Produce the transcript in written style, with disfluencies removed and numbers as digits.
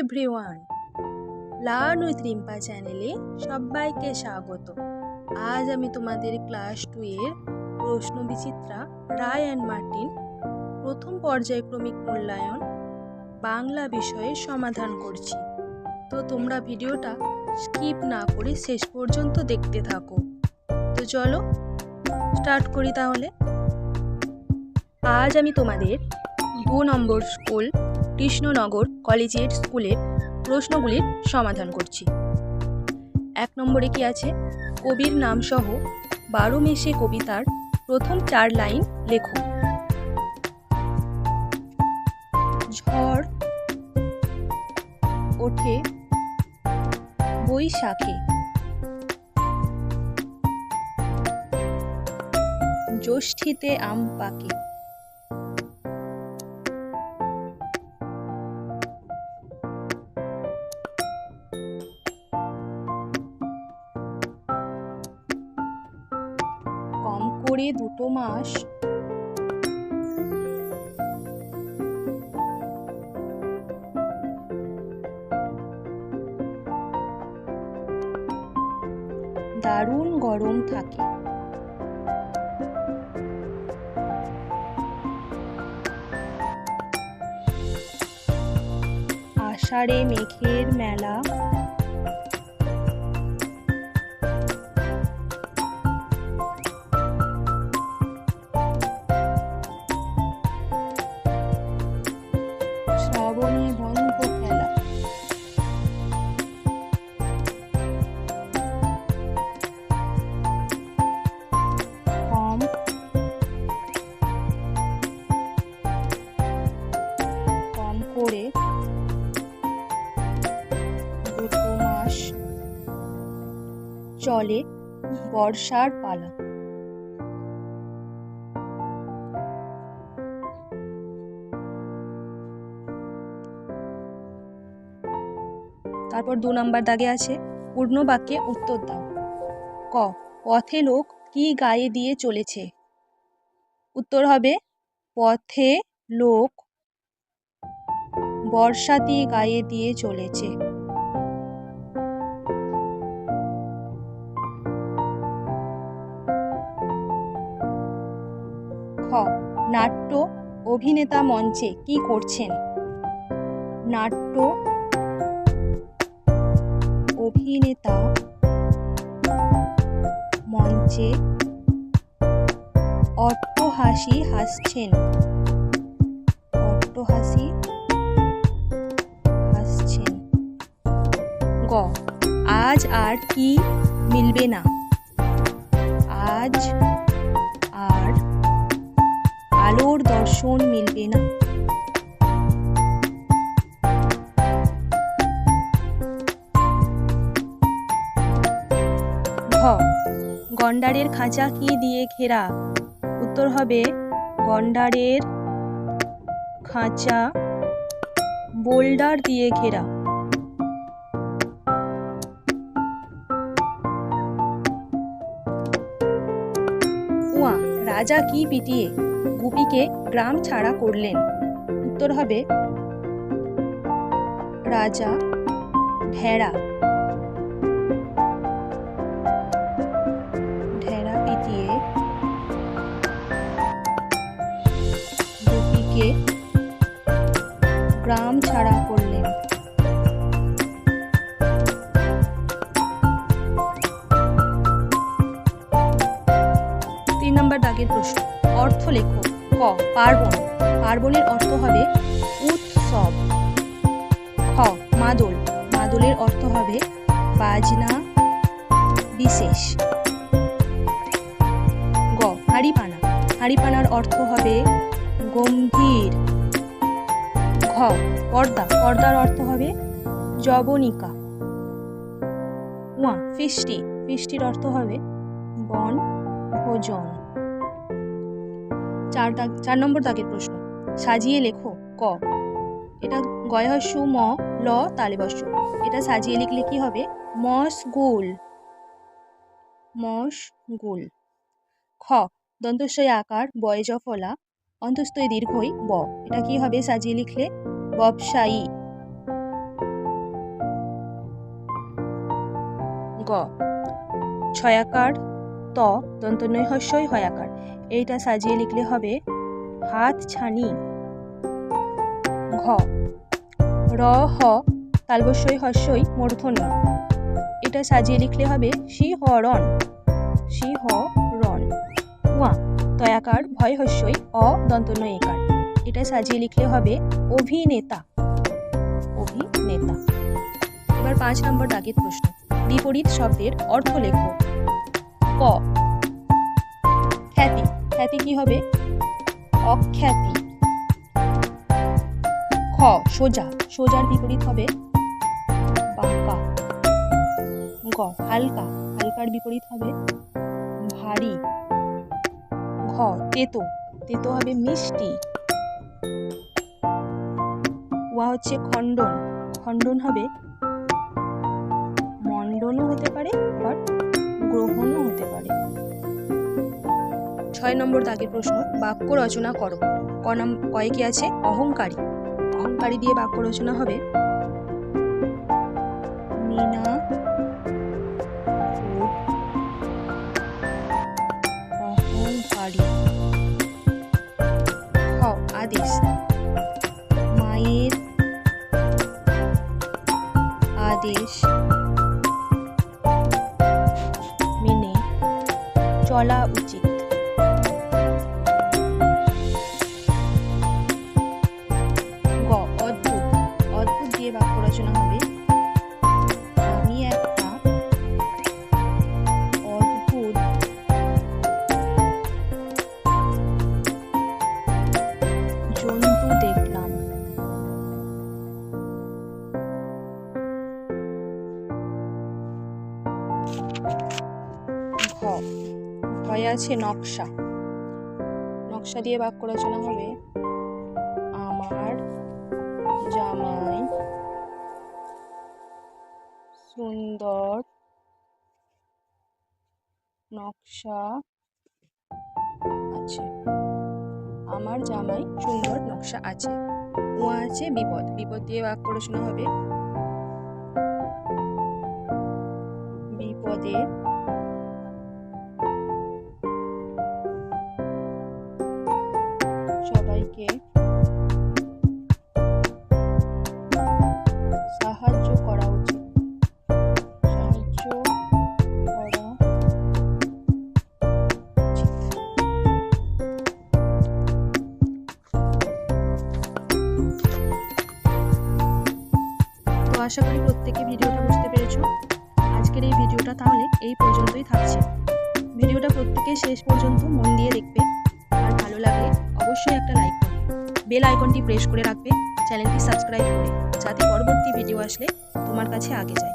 Everyone, learn with Rimpa চ্যানেলে সবাইকে স্বাগত। আজ আমি তোমাদের ক্লাস 2 এর প্রশ্ন বিচিত্রা রায় অ্যান্ড মার্টিন প্রথম পর্যায়ক্রমিক মূল্যায়ন বাংলা বিষয়ের সমাধান করছি। তো তোমরা ভিডিওটা স্কিপ না করে শেষ পর্যন্ত দেখতে থাকো। তো চলো স্টার্ট করি তাহলে। আজ আমি তোমাদের 2 নম্বর স্কুল কৃষ্ণনগর কলেজিয়েট স্কুলের প্রশ্নগুলির সমাধান করছি। 1 নম্বরে কি আছে, কবির নাম সহ 12 মেশে কবিতার প্রথম 4 লাইন লেখো। ঝড় ওঠে বৈশাখে, জ্যৈষ্ঠীতে আম পাকে, কম করে 2 মাস দারুণ গরম থাকে, আষাঢ়ে মেঘের মেলা, শ্রাবণে বন্ধ খেলা, কম করে 2 মাস চলে বর্ষার পালা। তারপর 2 নাম্বার দাগে আছে, পূর্ণ বাক্যে উত্তর দাও। ক, পথে লোক কি গায়ে দিয়ে চলেছে? উত্তর হবে, পথে লোক বর্ষাতি গায়ে দিয়ে চলেছে। খ, নাট্য অভিনেতা মঞ্চে কি করছেন? নাট্য অভিনেতা মঞ্চে অট্টহাসি হাসছেন। অট্টহাসি হাসছেন। গ, আজ আর কি মিলবে না? আজ আর আলোর দর্শন মিলবে না। ঘ, গন্ডারের খাঁচা কি দিয়ে ঘেরা? উত্তর হবে, গন্ডারের খাঁচা বোল্ডার দিয়ে ঘেরা। উয়া, রাজা কি পিটিয়ে গুপিকে গ্রাম ছাড়া করলেন? উত্তর হবে, রাজা ঢেড়া পিটিয়ে গুপিকে গ্রাম ছাড়া করলেন। 3 নম্বর দাগের প্রশ্ন, অর্থ লেখো। ক, পার্বণ। পার্বণের অর্থ হবে উৎসব। খ, মাদল। মাদলের অর্থ হবে বাজনা বিশেষ। গ, হাঁড়িপানা। হাঁড়িপানার অর্থ হবে গম্ভীর। ঘ, পর্দা। পর্দার অর্থ হবে যবনিকা। উয়া, ফিষ্টি। ফিষ্টির অর্থ হবে বন ভোজন। 4 নম্বর দাগের প্রশ্ন, সাজিয়ে লেখো। ক, এটা গয়হস্য ম ল তালেবস্য। এটা সাজিয়ে লিখলে কি হবে? মশগুল। মশগুল। খ, দন্তস্বয় আকার বয় জ ফলা, অন্তস্থয় দীর্ঘই ব। এটা কি হবে সাজিয়ে লিখলে? ব্যবসায়ী। গ ছয়াকার ত দন্তন্বয় হস্যই হয়াকার, এইটা সাজিয়ে লিখলে হবে হাত ছানি। ঘ র হ তালবস্যই হস্যই মূর্ধন্য, এটা সাজিয়ে লিখলে হবে শিহরণ। শিহরণ। ওয়া তয়াকার ভয় হস্যই অ দন্তন্বয় একার, এটা সাজিয়ে লিখলে হবে অভিনেতা। অভিনেতা। এবার 5 নম্বর দাগের প্রশ্ন, বিপরীত শব্দের অর্থ লেখো। ক খ্যাতি, খ্যাতি কি হবে? অখ্যাতি। খ সোজা, সোজার বিপরীত হবে বাঁকা। গ হালকা, হালকার বিপরীত হবে ভারী। ঘ তেতো, তেতো হবে মিষ্টি। ওয়া হচ্ছে খণ্ডন, খণ্ডন হবে মণ্ডনও হতে পারে আবার গ্রহণও হতে পারে। 6 নম্বর দাগের প্রশ্ন, বাক্য রচনা করো। কয়ে কি আছে? অহংকারী। অহংকারী দিয়ে বাক্য রচনা হবে মিনা অহংকারী। খ আদেশ, মায়ের আদেশ মেনে চলা উচিত। গ অদ্ভুত, অদ্ভুত দিয়ে বাক্য রচনা হবে আমি একটা অদ্ভুত জন্তু দেখলাম। ঘয়ে আছে নকশা, নকশা দিয়ে বাক্য রচনা হবে আমার জামাই সুন্দর নকশা আছে। আমার জামাই সুন্দর নকশা আছে। ও আছে বিপদ, বিপদ দিয়ে বাক্য রচনা হবে বিপদে সবাইকে সাহায্য করা উচিত। সাহায্য করা উচিত। তো আশা করি প্রত্যেকে ভিডিওটা বুঝতে পেরেছো। আজকের এই ভিডিওটা তাহলে এই পর্যন্তই থাকছে। ভিডিওটা প্রত্যেকে শেষ পর্যন্ত মন দিয়ে দেখবে, আর ভালো লাগলে অবশ্যই একটা লাইক করবে, বেল আইকনটি প্রেস করে রাখবে চ্যানেলটি সাবস্ক্রাইব করে, যাতে পরবর্তী ভিডিও আসলে তোমার কাছে আগে যায়।